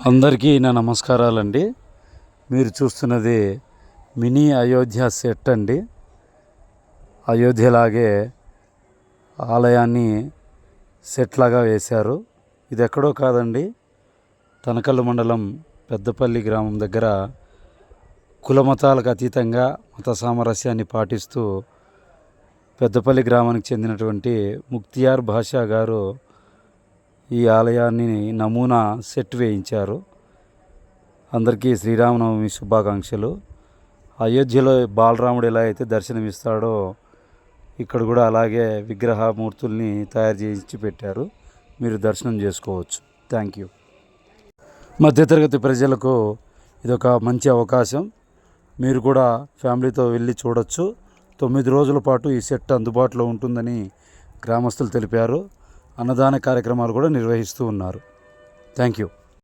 అందరికీ నా నమస్కారాలండి. మీరు చూస్తున్నది మినీ అయోధ్య సెట్ అండి. అయోధ్యలాగే ఆలయాన్ని సెట్ లాగా వేశారు. ఇది ఎక్కడో కాదండి, తనకల్లు మండలం పెద్దపల్లి గ్రామం దగ్గర కులమతాలకు అతీతంగా మత సామరస్యాన్ని పాటిస్తూ పెద్దపల్లి గ్రామానికి చెందినటువంటి ముక్తియార్ బాషా గారు ఈ ఆలయాన్ని నమూనా సెట్ వేయించారు. అందరికీ శ్రీరామనవమి శుభాకాంక్షలు. అయోధ్యలో బాలరాముడు ఎలా అయితే దర్శనమిస్తాడో ఇక్కడ కూడా అలాగే విగ్రహమూర్తుల్ని తయారు చేయించి పెట్టారు. మీరు దర్శనం చేసుకోవచ్చు. Thank you. మధ్యతరగతి ప్రజలకు ఇదొక మంచి అవకాశం. మీరు కూడా ఫ్యామిలీతో వెళ్ళి చూడొచ్చు. 9 రోజుల పాటు ఈ సెట్ అందుబాటులో ఉంటుందని గ్రామస్తులు తెలిపారు. అన్నదాన కార్యక్రమాలు కూడా నిర్వహిస్తూ ఉన్నారు. Thank you.